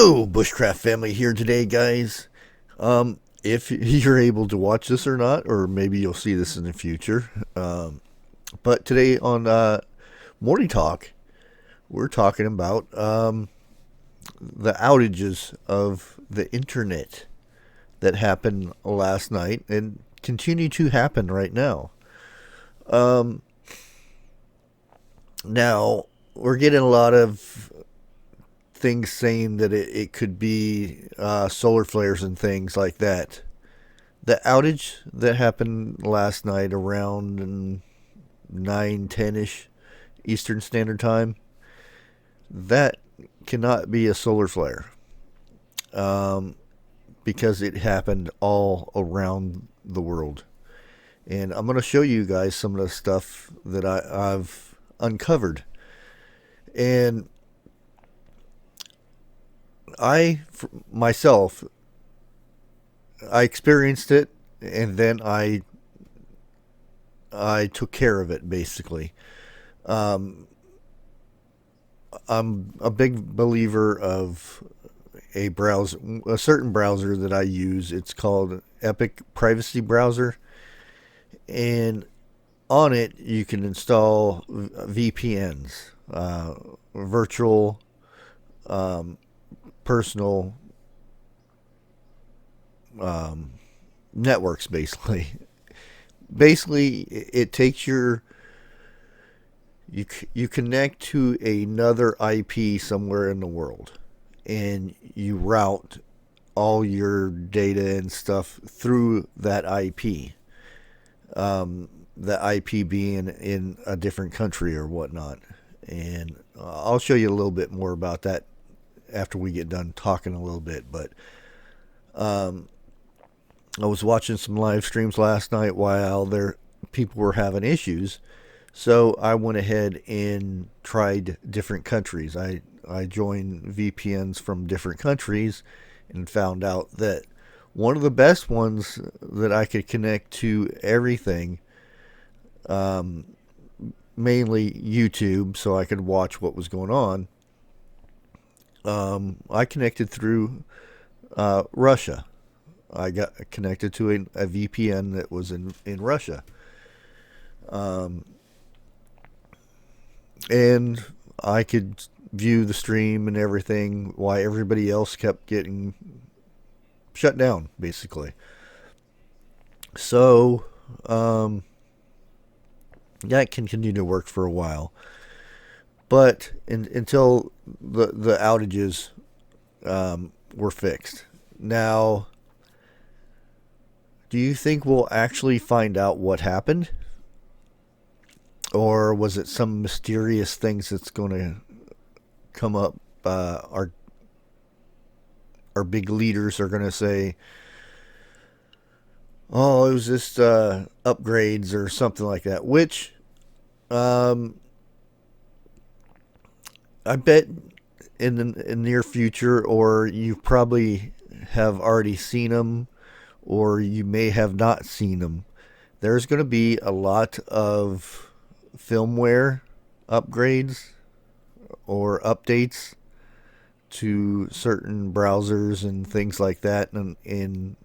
Hello, Bushcraft family here today, guys. If you're able to watch this or not, or maybe you'll see this in the future. But today on Morning Talk, we're talking about the outages of the internet that happened last night and continue to happen right now. Um, Now, we're getting a lot of things saying that it could be solar flares and things like that. The outage that happened last night around 9:10 ish Eastern Standard Time, that cannot be a solar flare um, because it happened all around the world. And I'm going to show you guys some of the stuff that I've uncovered. And myself, I experienced it, and then I took care of it basically. Um, I'm a big believer of a certain browser that I use. It's called Epic Privacy Browser, and on it you can install VPNs, virtual um, personal um, networks, basically. Basically, it takes you connect to another IP somewhere in the world, and you route all your data and stuff through that IP. The IP being in a different country or whatnot. And I'll show you a little bit more about that after we get done talking a little bit. But um, I was watching some live streams last night while people were having issues. So I went ahead and tried different countries. I joined VPNs from different countries and found out that one of the best ones that I could connect to everything, um, mainly YouTube, so I could watch what was going on. I connected through Russia. I got connected to a VPN that was in Russia. Um, and I could view the stream and everything while everybody else kept getting shut down, basically. So, that continued to work for a while. But until the outages were fixed. Now, do you think we'll actually find out what happened? Or was it some mysterious things that's going to come up? Our big leaders are going to say, "Oh, it was just upgrades or something like that." Which, um, I bet in the near future, or you probably have already seen them, or you may have not seen them. There's going to be a lot of firmware upgrades or updates to certain browsers and things like that in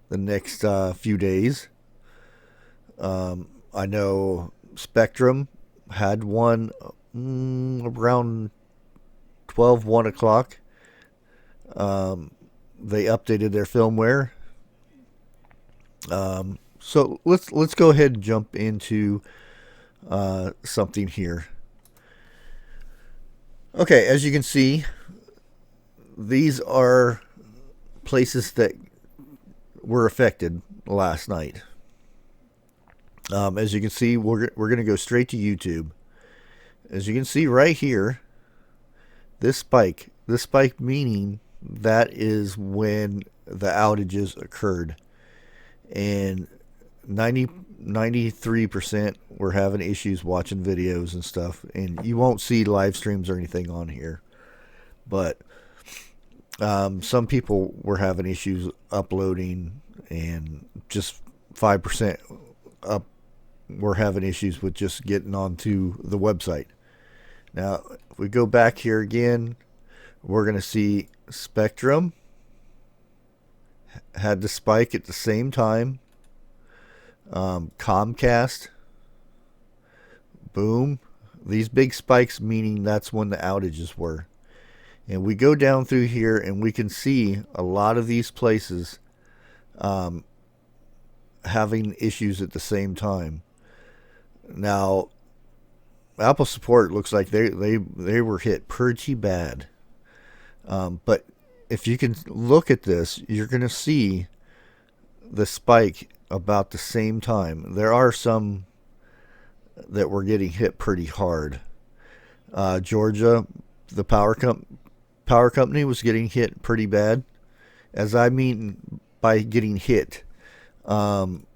the next few days. I know Spectrum had one around 1 o'clock. They updated their firmware. So let's go ahead and jump into something here. Okay, as you can see, these are places that were affected last night. As you can see, we're going to go straight to YouTube. As you can see right here, this spike meaning that is when the outages occurred. And 93% were having issues watching videos and stuff. And you won't see live streams or anything on here. But some people were having issues uploading, and just 5% up were having issues with just getting onto the website. Now, if we go back here again, we're going to see Spectrum had the spike at the same time. Comcast, boom. These big spikes meaning that's when the outages were. And we go down through here and we can see a lot of these places um, having issues at the same time. Now, Apple support looks like they were hit pretty bad. But if you can look at this, you're going to see the spike about the same time. There are some that were getting hit pretty hard. Georgia, the power company was getting hit pretty bad. As I mean by getting hit, um,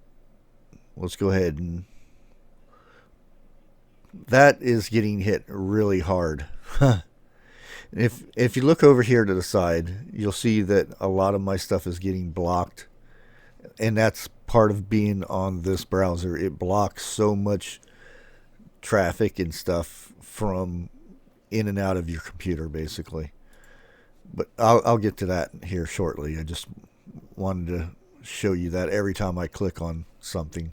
let's go ahead and that is getting hit really hard. If you look over here to the side, you'll see that a lot of my stuff is getting blocked, and that's part of being on this browser. It blocks so much traffic and stuff from in and out of your computer, basically. But I'll get to that here shortly. I just wanted to show you that every time I click on something.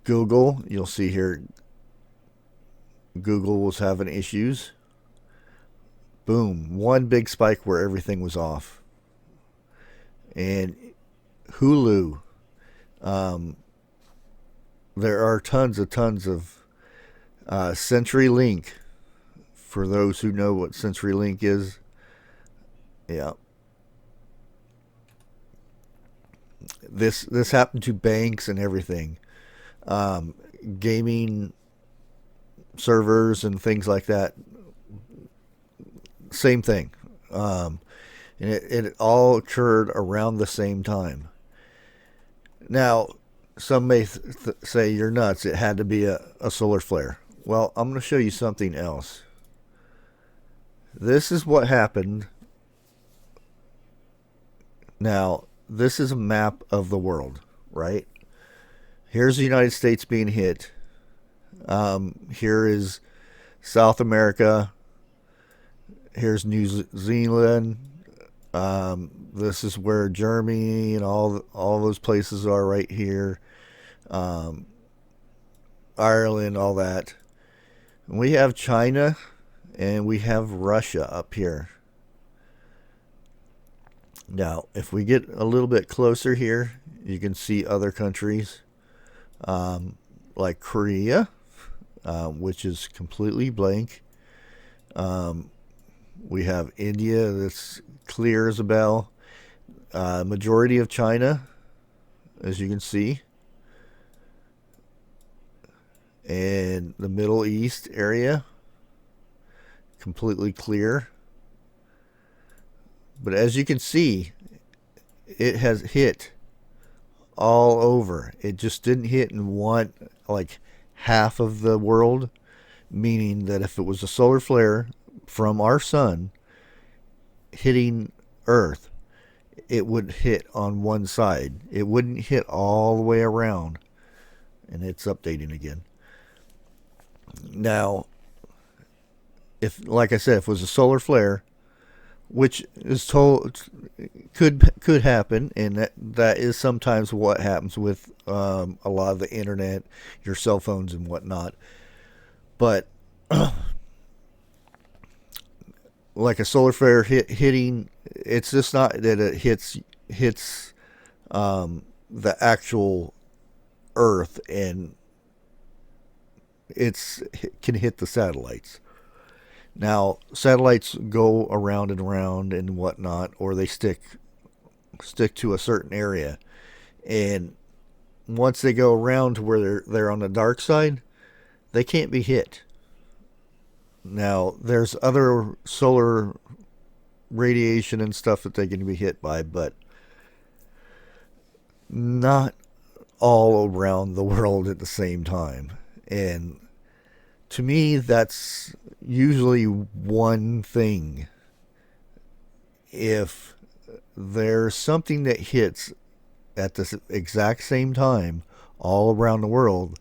Google, you'll see here, Google was having issues. Boom, one big spike where everything was off. And Hulu, there are tons of CenturyLink. For those who know what CenturyLink is, yeah. This happened to banks and everything, gaming servers and things like that. Same thing, and it all occurred around the same time. Now, some may say you're nuts. It had to be a solar flare. Well, I'm going to show you something else. This is what happened. Now, this is a map of the world, right? Here's the United States being hit. Here is South America. Here's New Zealand. This is where Germany and all those places are right here. Ireland, all that. And we have China and we have Russia up here. Now, if we get a little bit closer here, you can see other countries like Korea, which is completely blank. We have India that's clear as a bell. Majority of China, as you can see. And the Middle East area, completely clear. But as you can see, it has hit all over. It just didn't hit in one, like half of the world, meaning that if it was a solar flare from our sun hitting Earth, it would hit on one side. It wouldn't hit all the way around. And it's updating again. Now, if, like I said, if it was a solar flare, which is told could happen, and that is sometimes what happens with a lot of the internet, your cell phones and whatnot. But like a solar flare hitting, it's just not that it hits the actual Earth, and it can hit the satellites. Now, satellites go around and around and whatnot, or they stick to a certain area, and once they go around to where they're on the dark side, they can't be hit. Now, there's other solar radiation and stuff that they can be hit by, but not all around the world at the same time. And to me, that's usually one thing. If there's something that hits at the exact same time all around the world,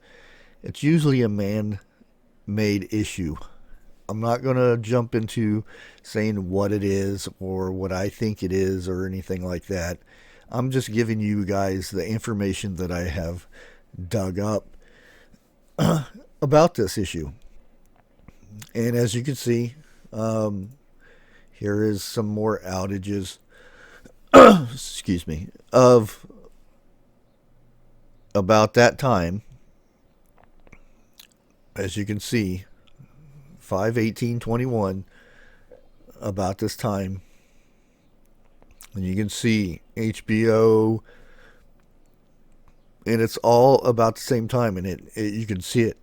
it's usually a man-made issue. I'm not going to jump into saying what it is or what I think it is or anything like that. I'm just giving you guys the information that I have dug up about this issue. And as you can see, here is some more outages, excuse me, of about that time. As you can see, 5/18/21, about this time. And you can see HBO, and it's all about the same time, and you can see it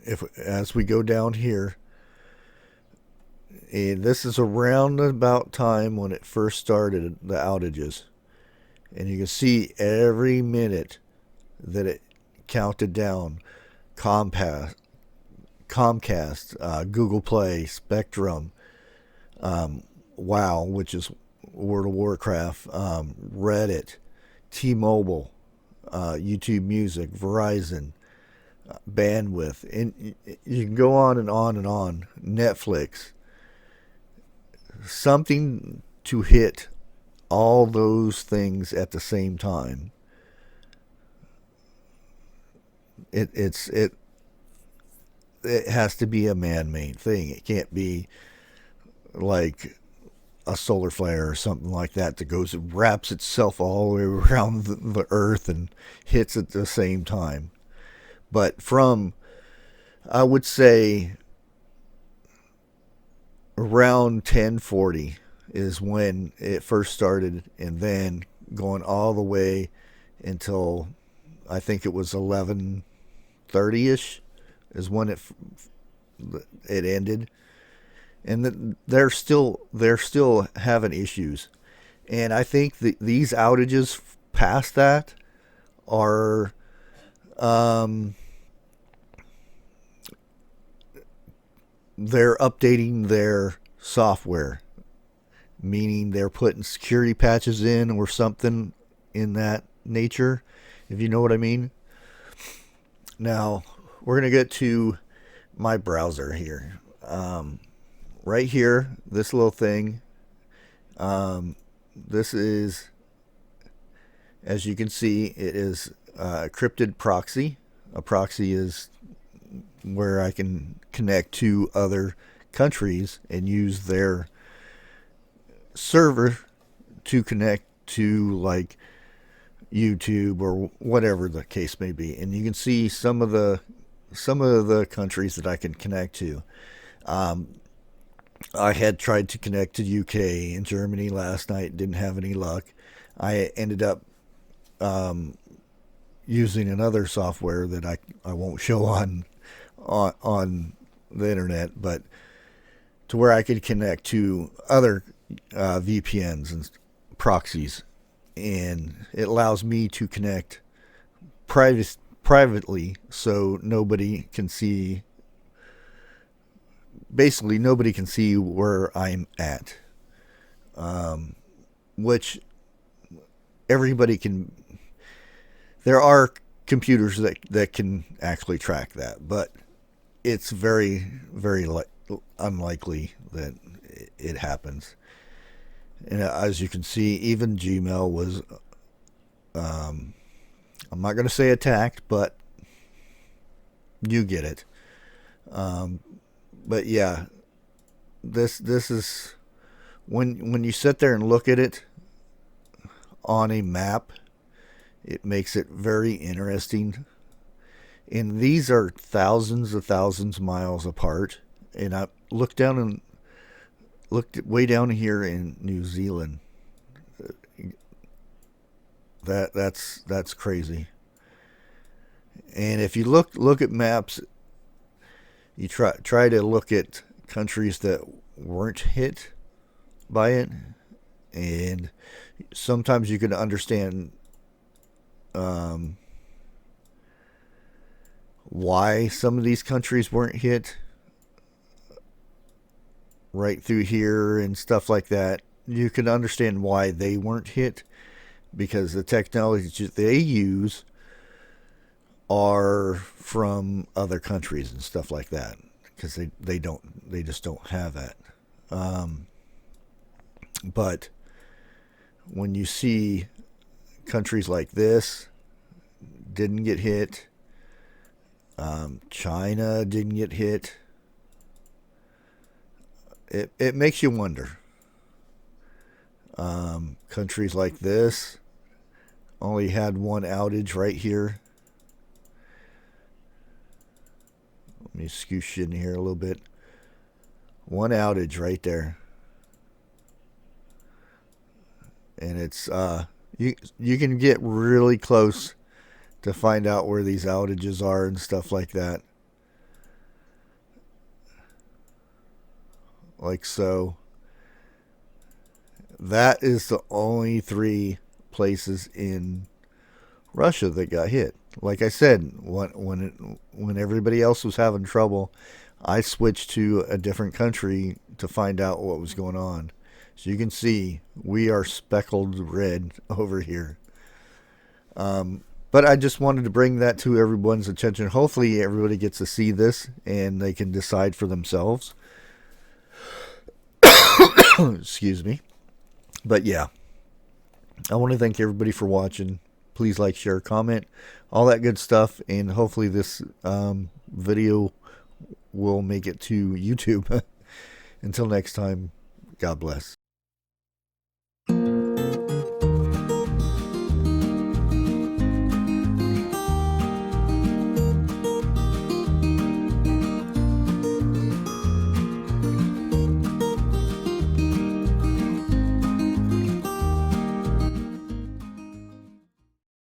if as we go down here. And this is around about time when it first started, the outages, and you can see every minute that it counted down. Comcast, Google Play, Spectrum, WoW, which is World of Warcraft, Reddit, T-Mobile, YouTube Music, Verizon, Bandwidth, and you can go on and on and on. Netflix, something to hit all those things at the same time. It has to be a man-made thing. It can't be like a solar flare or something like that goes and wraps itself all the way around the earth and hits at the same time. But from, I would say, around 1040 is when it first started, and then going all the way until I think it was 11:30ish is when it ended. And they're still having issues, and I think these outages past that are they're updating their software, meaning they're putting security patches in or something in that nature, if you know what I mean. Now we're gonna get to my browser here. Right here, this little thing. This is, as you can see, it is a encrypted proxy. A proxy is where I can connect to other countries and use their server to connect to, like, YouTube or whatever the case may be. And you can see some of the countries that I can connect to. I had tried to connect to UK and Germany last night, didn't have any luck. I ended up using another software that I won't show on the internet, but to where I could connect to other VPNs and proxies, and it allows me to connect privately, so nobody can see. Basically, nobody can see where I'm at, which everybody can. There are computers that can actually track that, but it's very, very unlikely that it happens. And as you can see, even Gmail was, I'm not going to say attacked, but you get it. But yeah, this is when you sit there and look at it on a map, it makes it very interesting. And these are thousands of miles apart. And I looked way down here in New Zealand. That's crazy. And if you look at maps, you try to look at countries that weren't hit by it, and sometimes you can understand why some of these countries weren't hit right through here and stuff like that. You can understand why they weren't hit, because the technologies they use are from other countries and stuff like that. because they just don't have that. But when you see countries like this didn't get hit, China didn't get hit, it makes you wonder. Countries like this only had one outage right here. Let me scoosh in here a little bit. One outage right there. And it's you can get really close to find out where these outages are and stuff like that. Like so. That is the only 3 places in Russia that got hit. Like I said, when everybody else was having trouble, I switched to a different country to find out what was going on. So you can see we are speckled red over here. But I just wanted to bring that to everyone's attention. Hopefully everybody gets to see this and they can decide for themselves. Excuse me. But yeah, I want to thank everybody for watching. Please like, share, comment, all that good stuff. And hopefully this video will make it to YouTube. Until next time, God bless.